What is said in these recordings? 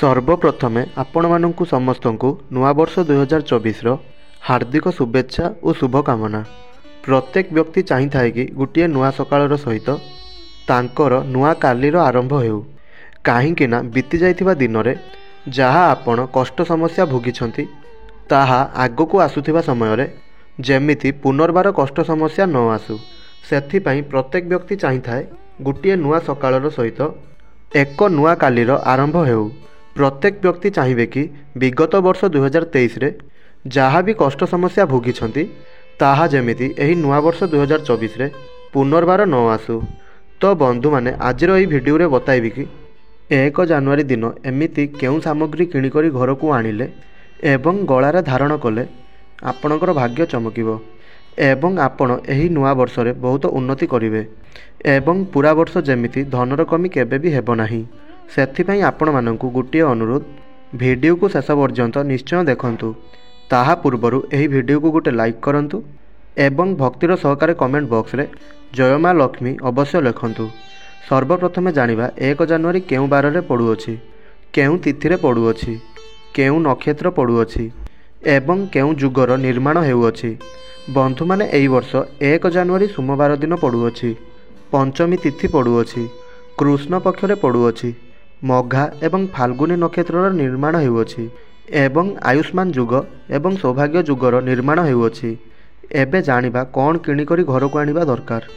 सर्वप्रथमे आपणमानंकु समस्तंकु नूआ वर्ष 2024 हार्दिक शुभेच्छा और शुभकामना। प्रत्येक व्यक्ति चाहिए कि गोटे नुआ सकाळर सहित तांकर नुआ कालीर आरंभ हेउ, काहींकि ना बीती जाइथिबा दिन रे जहाँ आपण कष्ट समस्या भोगिछंती ताहा आगकू आसुथिबा समय रे जेमिति पुनर्बार कष्ट समस्या न आसु, सेथिपाई प्रत्येक व्यक्ति चाहिए गोटे नुआ सकाळर सहित एक नुआ कालीर आरंभ हेउ। प्रत्येक व्यक्ति चाहिए कि विगत वर्ष 2023 रे जहाँ भी कष्ट समस्या भोगिछंती ताहा जेमिति एही नुआ वर्ष 2024 रे पुनर्बार न आसु। तो बंधु माने आजिर एही भिडियो रे बताइबि कि 1 जनवरी दिन एमिति केउ सामग्री किणिकरी घर को आनिले एवं गଳାରେ धारण कले आपणकर भाग्य चमकिबो एवं आपण एही नुआ वर्ष रे बहुत उन्नति करिवे एवं पूरा वर्ष जेमिति धनर कमी केबे भी हेबो नाही। सेथिपाई आपण मानंकु गोटिए अनुरोध, वीडियो को शेष पर्यंत निश्चय देखंतु। ताहा पूर्वरु एही वीडियो को गोटे लाइक करंतु एवं भक्तिर सहकारे कमेंट बॉक्स रे जय मां लक्ष्मी अवश्य लिखंतु। सर्वप्रथमे जानिबा 1 जनवरी केउ बार रे पड़ुअछि, केउ तिथि रे पड़ुअछि, केउ नक्षत्र पड़ुअछि एवं केउ जुगर निर्माण हेउअछि। बंधु माने एही वर्ष 1 जनवरी सोमवार दिन पड़ुअछि, पंचमी तिथि पड़ुअछि, कृष्ण पक्ष रे पड़ुअछि, मघा एवं फाल्गुनी नक्षत्र निर्माण हेउअछि एवं आयुष्मान जुग एवं सौभाग्य जुगर निर्माण हेउअछि। एबे जानिबा कौन किणिकरी घर को आनिबा दरकार।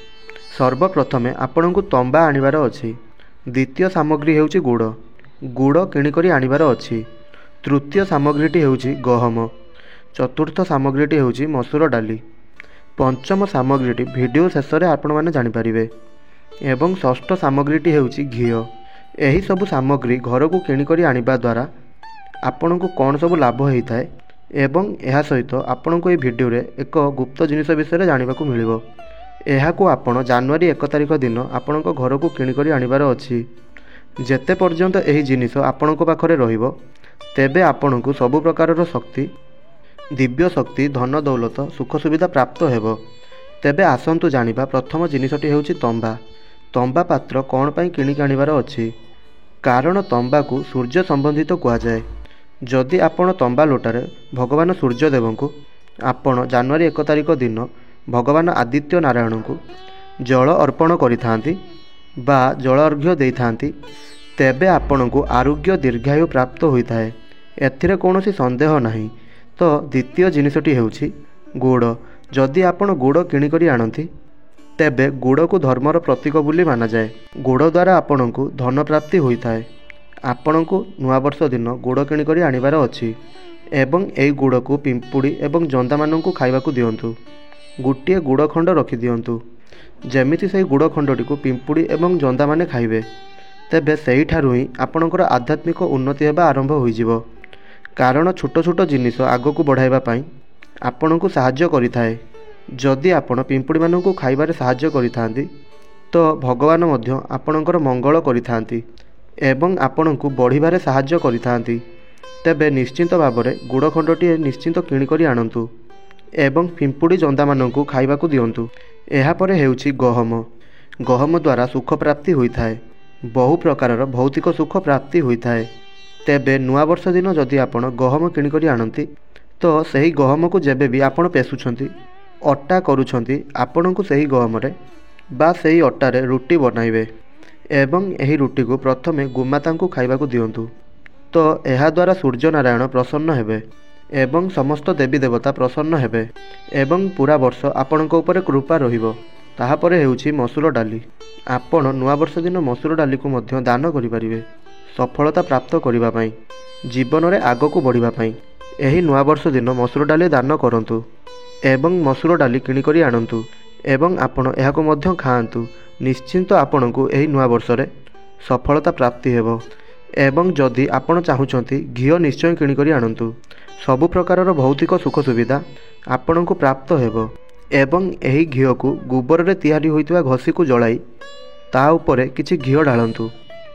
सर्वप्रथमे आपणको तंबा आनिबार अछि, द्वितीय सामग्री हेउछि गुड़, गुड़ किणिकरी आनिबार अछि। तृतीय सामग्रीटी हेउछि गहम, चतुर्थ सामग्रीटी हेउछि मसूर डाली, पंचम सामग्रीटी वीडियो शेष रे आपण माने जानि परिबे एवं षष्ठ सामग्रीटी हेउछि घिओ। एही सबु सामग्री घर को किणिकरी आनिबा द्वारा आपण को कौन सब लाभ होता है एवं यह सहित आपण को ये वीडियो रे एक गुप्त जिनिस विषय जानवा को मिलिबो। एहाकू आपण जनवरी 1 तारिख दिन आपण को घर को किणिकरी आनिबार अछि। जेते पर्यंत एही जिनिस आपण को पाखरे रहिबो तेबे आपण को सब प्रकार शक्ति, दिव्य शक्ति, धन दौलत, सुख सुविधा प्राप्त हेबो। तेबे आसंतु जानिबा प्रथम जिनिसटी हेउछि तंबा। तंबा पात्र कौन पाई किणिक आनिबार अछि, कारण तंबा को सूर्य संबंधित कहा जाए। जदि आपण तंबा लोटारे भगवान सूर्यदेव को आपण जनवरी 1 तारिख दिन भगवान आदित्य नारायण को जल अर्पण करिथांती बा जल अर्घ्य देइथांती तेबे आपण को आरोग्य दीर्घायु प्राप्त होता है, एथिरे कौनसी संदेह नहीं। तो द्वितीय जिनिसटी हेउछि गुड़। जदि आपण गुड़ किणिकरी आनती तेबे गुड़ को धर्मर प्रतीक बोली माना जाए। गुड़ द्वारा आपण को धन प्राप्ति होता है। आपण को नुआ वर्ष दिन गुड़ किणिकरी आनिबार अछि एवं एई गुड़ को पिंपुड़ी एवं जंदा मानंकु खाइबाकू दियंतु। गोटिए गुड़ खंड रखि दियंतु, जेमिति सेई गुड़ खंडटी को पिंपुड़ी एवं जंदा माने खाइबे तेबे सेही ठारु ही आपणकर आध्यात्मिक उन्नति हेबा आरंभ होइजिवो। कारण छोट छोट जिनिस आगकू बढ़ाइबा पई आपणकू साहाय्य करिथाए। जदि आपण पिंपुड़ी मानंकु खाइबारे साहाय्य करिथांती तो भगवान मध्य आपणकर मंगल करिथांती एवं आपणकू बढ़िबारे साहाय्य करिथांती। तेबे निश्चिंत भाबरे गुड़ खंडटी निश्चिंत किणिकरी आनंतु एवं पिंपुड़ी जंदा मानंकु खाइबाकू दियंतु। एहा परे हेउछि गहम। गहम द्वारा सुख प्राप्ति होइथाए, बहु प्रकारर भौतिक सुख प्राप्ति होइथाए। तेबे नुआ वर्ष दिन जदि आपण गहम किणिकरी आनंती तो सही गहम को जेबे भी आपण पेसुछंती, अट्टा करुछंती, आपणकू सही गहम रे बा सही अट्टारे रुटी बनाइबे एवं एही रुटी को प्रथमे गोमाता को खाइबाकू दियंतु। तो एहा द्वारा सूर्य नारायण प्रसन्न हेबे एवं समस्त देवी देवता प्रसन्न हेबे एवं पूरा वर्ष आपणक उपरे कृपा रहिबो। ताहा परे हेउछि मसूर डाली। आपण नुआ वर्ष दिन मसूर डाली को मध्य दान करिपारिबे सफलता प्राप्त करिबा पई, जीवन रे आगकू बढ़िबा पई। एही नुआ वर्ष दिन मसूर डाली दान करंतु एवं मसूर डाली किणिकरी आनंतु एवं आपण एहाको मध्य खाआंतु। निश्चिंत आपणकू एही नुआ वर्ष रे सफलता प्राप्ति हेबो। एवं जदि आपण चाहुचंती घिओ निश्चय किणिकरी आनंतु। सबु प्रकारर भौतिक सुख सुविधा आपणकू प्राप्त हेबो एवं एही घिओ को गोबर रे तैयारी होइतबा घसी को जलाई ता उपरे किछि घिओ ढालंतु।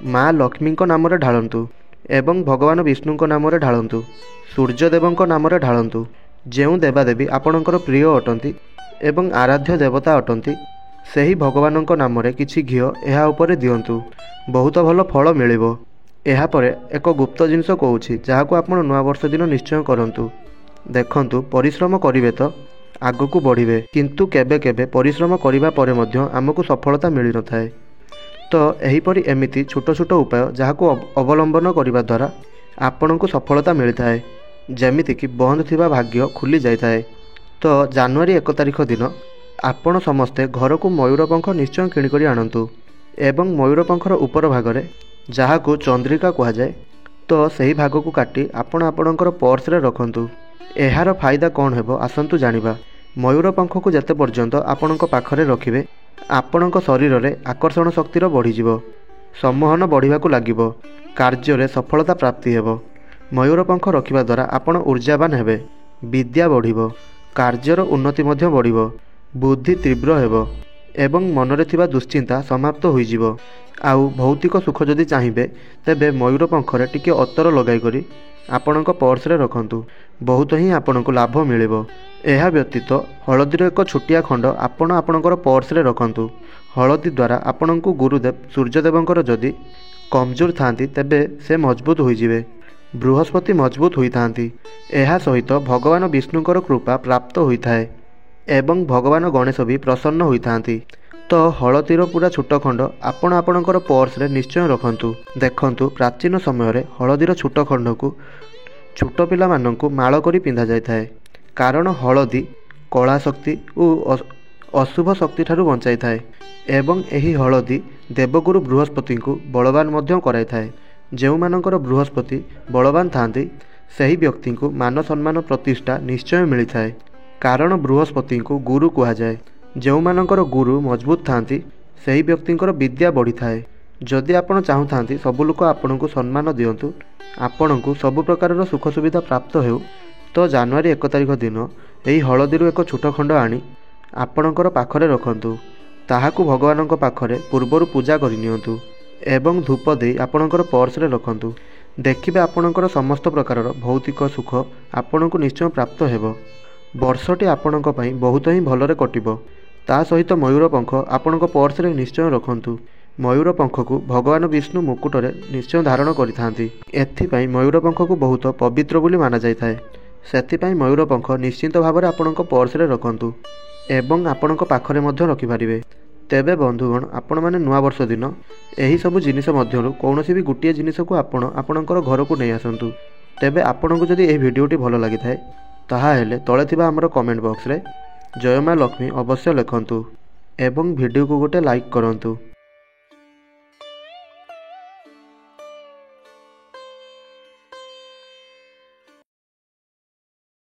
माँ लक्ष्मी नाम रे ढालंतु एवं भगवान विष्णु नाम रे ढालंतु, सूर्यदेव नाम रे ढालंतु। जेउ देवादेवी आपणकर प्रिय अटंती एवं आराध्य देवता अटंती सेही भगवानଙ୍କ नाम रे किछि घिओ एहा उपरे दियंतु। बहुत भल फल मिलिबो। एहापरे एक गुप्त जिनस कहूँ जहाँ आपण नूआ वर्ष दिन निश्चय करूँ। देखंतु परिश्रम करिवे तो आगकू बढ़िबे, किंतु केबे केबे परिश्रम करिबा परे मध्य आमको सफलता मिली न थाए। तो एहीपरि एमिति छोट छोट उपाय जहाँको अवलंबन करने द्वारा आपणको सफलता मिली थाए। जेमितिक बंद थिबा भाग्य खुली जाए थाए। तो जनवरी 1 तारिख दिन आपण समस्ते घर को मयूरपंख निश्चय किणिकरी आणतु एवं मयूरपंखर उपर भागरे जहाँको चंद्रिका कहा जाए तो सही भाग को काटी आपण आपणकर पर्स रे रखंतु। एहार फायदा कौन हेबो आसंतु जानिबा। मयूरपंख को जेते पर्यंत आपणक पाखरे रखिबे आपणक शरीर रे आकर्षण शक्तिर बढ़ीजिवो, सम्मोहन बढ़िबाकू लागिवो, कार्य सफलता प्राप्ति हेबो। मयूरपंख रखिबा द्वारा आपण ऊर्जावान हेबे, विद्या बढ़िबो, कार्यर उन्नति मध्य बढ़िबो, बुद्धि तीव्र हेबो एवं मनरे थिबा दुश्चिंता समाप्त होइजिवो। आउ भौतिक सुख जदि चाहिए तेबे मयूरपंखरे टिके अत्तर लगाई करी आपणक पर्स रे रखंतु, बहुत ही आपणको लाभ मिलिबो। एहा व्यतीत हलदीर एक छोटिया खंड आपण आपणकर पर्स रे रखंतु। हलदी द्वारा आपणको गुरुदेव सूर्यदेवंकर जदि कमजोर थांती तेबे से मजबूत होइजिवे, बृहस्पति मजबूत होइथांती। एहा सहित भगवान विष्णुकर कृपा प्राप्त होइथाए एवं भगवान गणेश भी प्रसन्न होइथांती। तो हलदीर पूरा छोट खंड आपण आपणकर पर्स रे निश्चय रखंतु। देखंतु प्राचीन समय रे हलदीर छोट खंड को छोट पिला माननकु माळ करी पिंधा जाय थाए, कारण हलदी कला शक्ति और अशुभ शक्ति ठारू बंचाई थाए एवं एही हलदी देवगुरु बृहस्पति को बलवान मध्य कराई थाए। जो मानकर बृहस्पति बलवान थांती सही व्यक्ति को मान सम्मान प्रतिष्ठा निश्चय मिली थाए, कारण बृहस्पति को गुरु कहा जाए। जो मानकर गुरु मजबूत थांती सही व्यक्तिंकर विद्या बढ़ी थाए। जदि आपण चाहूथांती सब लोक आपणको सम्मान दियंतु, आपणको सब प्रकार सुख सुविधा प्राप्त हेउ, तो जनवरी 1 तारिख दिन यही हलदीर एक छोट खंड आनी आपणकर पाखरे रखंतु। ताहाकू भगवानक पाखरे पूर्वर पूजा करनियंतु एवं धूप दे आपणकर पर्स रे रखंतु। देखिबे आपणकर समस्त प्रकार भौतिक सुख आपणको निश्चय प्राप्त हेबो। वर्षटी आपणक पई बहुत ही भलरे कटिबो। ता सहित मयूरपंख आपणक पर्स रे निश्चय रखंतु। मयूरपंख को भगवान विष्णु मुकुटरे निश्चय धारण करिथांती। एथिपाई मयूरपंख को बहुत पवित्र बोली माना जाय थाए। सेथिपाई मयूरपंख निश्चिंत भाव आपणक पर्स रे रखंतु एवं आपणक पाखरे मध्य रखिपारिबे। तेबे बंधुगण आपण माने नुआ वर्ष दिन एही सब जिनिस मध्यरु कौनसी भी गोटिए जिनिस को आपणकर घर को नहीं आसंतु। तेबे आपणको जदि एही भिडियोटी भल लागि थाए ताहा हेले तळे थिबा हमर कमेंट बॉक्स रे जय मां लक्ष्मी अवश्य लिखंतु एवं भिडियो को गोटे लाइक करंतु।